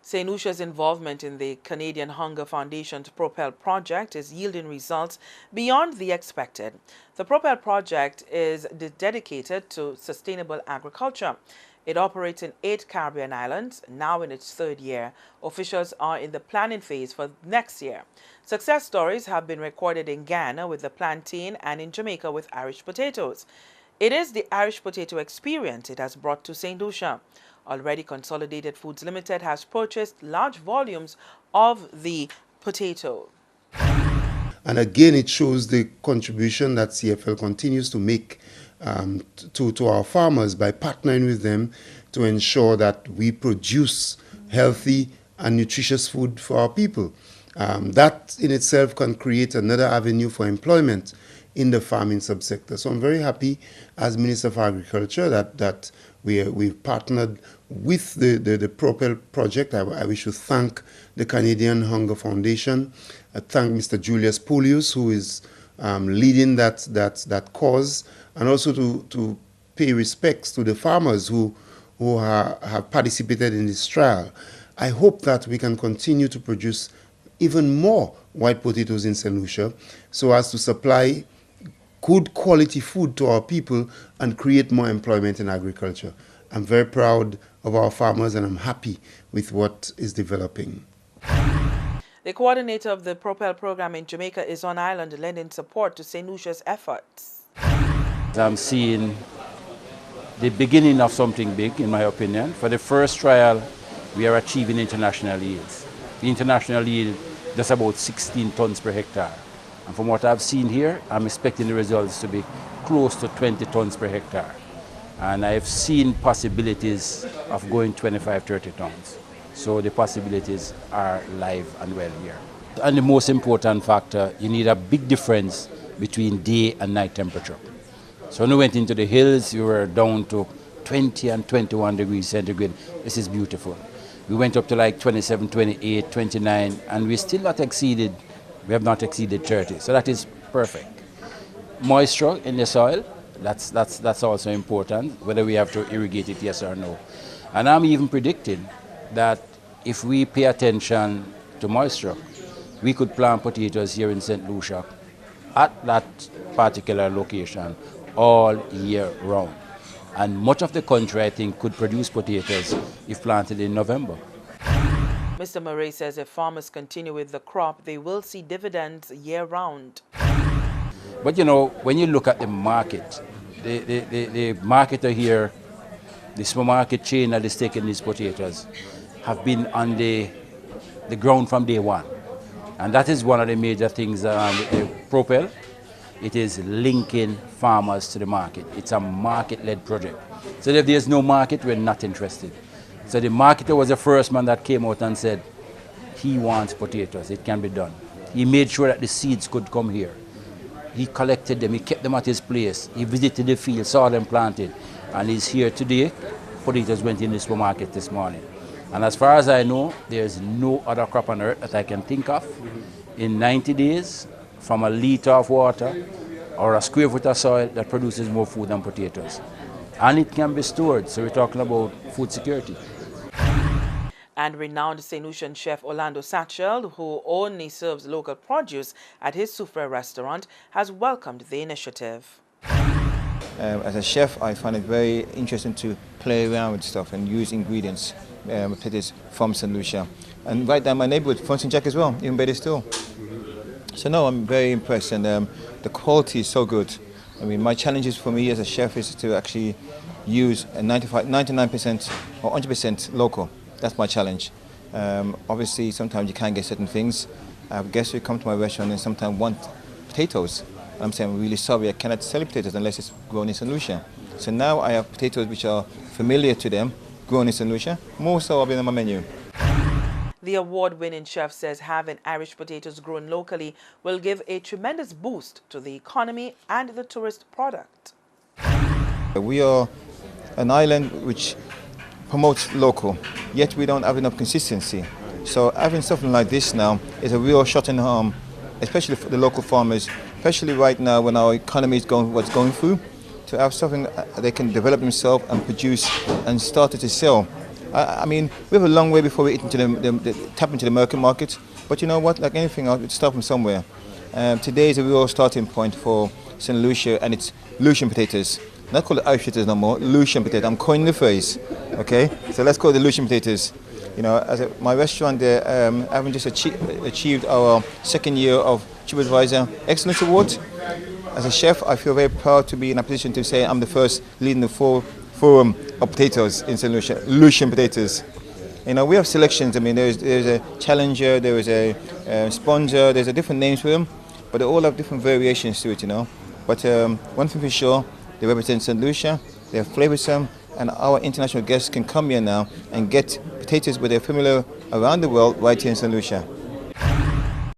St. Lucia's involvement in the Canadian Hunger Foundation's Propel project is yielding results beyond the expected. The Propel project is dedicated to sustainable agriculture. It operates in 8 Caribbean islands, now in its 3rd year. Officials are in the planning phase for next year. Success stories have been recorded in Ghana with the plantain and in Jamaica with Irish potatoes. It is the Irish potato experience it has brought to St. Lucia. Already, Consolidated Foods Limited has purchased large volumes of the potato. And again, it shows the contribution that CFL continues to make to our farmers by partnering with them to ensure that we produce healthy and nutritious food for our people. That in itself can create another avenue for employment in the farming subsector. So I'm very happy as Minister for Agriculture that we've partnered with the Propel project. I wish to thank the Canadian Hunger Foundation. I thank Mr. Julius Polius, who is leading that cause, and also to pay respects to the farmers who have participated in this trial. I hope that we can continue to produce even more white potatoes in St. Lucia so as to supply good quality food to our people and create more employment in agriculture. I'm very proud of our farmers and I'm happy with what is developing. The coordinator of the Propel program in Jamaica is on island lending support to St. Lucia's efforts. I'm seeing the beginning of something big, in my opinion. For the first trial, we are achieving international yields. The international yield is about 16 tons per hectare. And from what I've seen here, I'm expecting the results to be close to 20 tons per hectare. And I've seen possibilities of going 25, 30 tons. So the possibilities are live and well here. And the most important factor, you need a big difference between day and night temperature. So when we went into the hills, we were down to 20 and 21 degrees centigrade. This is beautiful. We went up to like 27, 28, 29, and we still not exceeded, we have not exceeded 30. So that is perfect. Moisture in the soil, that's also important, whether we have to irrigate it, yes or no. And I'm even predicting that if we pay attention to moisture, we could plant potatoes here in St. Lucia at that particular location all year round. And much of the country, I think, could produce potatoes if planted in November. Mr. Murray says if farmers continue with the crop, they will see dividends year-round. But you know, when you look at the market, the marketer here, the supermarket chain that is taking these potatoes, have been on the ground from day one. And that is one of the major things around the Propel. It is linking farmers to the market. It's a market-led project. So if there's no market, we're not interested. So the marketer was the first man that came out and said he wants potatoes, it can be done. He made sure that the seeds could come here. He collected them, he kept them at his place. He visited the field, saw them planted, and he's here today. Potatoes went in the supermarket this morning. And as far as I know, there's no other crop on earth that I can think of in 90 days from a liter of water or a square foot of soil that produces more food than potatoes. And it can be stored, so we're talking about food security. And renowned St. Lucian chef Orlando Satchel, who only serves local produce at his Soufre restaurant, has welcomed the initiative. As a chef, I find it very interesting to play around with stuff and use ingredients potatoes from St. Lucia. And right down my neighborhood, from St. Jack as well, even better still. So no, I'm very impressed, and the quality is so good. I mean, my challenges for me as a chef is to actually use a 99% or 100% local. That's my challenge. Obviously, sometimes you can't get certain things. I have guests who come to my restaurant and sometimes want potatoes. I'm saying, I'm really sorry, I cannot sell potatoes unless it's grown in St. Lucia. So now I have potatoes which are familiar to them, grown in St. Lucia. More so I'll be on my menu. The award-winning chef says having Irish potatoes grown locally will give a tremendous boost to the economy and the tourist product. We are an island which promotes local, yet we don't have enough consistency. So having something like this now is a real shot in the arm, especially for the local farmers, especially right now when our economy is going what's going through, to have something they can develop themselves and produce and start to sell. I mean, we have a long way before we get into tap into the American market. But you know what? Like anything else, it starts from somewhere. Today is a real starting point for St. Lucia and its Lucian potatoes. Not call it Irish potatoes no more, Lucian potatoes. I'm coining the phrase, okay? So let's call it the Lucian potatoes. You know, my restaurant there, having just achieved our second year of TripAdvisor Excellence Award. As a chef, I feel very proud to be in a position to say I'm the first leading the forum of potatoes in St. Lucia, Lucian potatoes. You know, we have selections. I mean, there's a challenger, there is a sponsor, there's a different names for them, but they all have different variations to it, you know. But one thing for sure, they represent St. Lucia, they're flavoursome, and our international guests can come here now and get potatoes where they're familiar around the world right here in St. Lucia.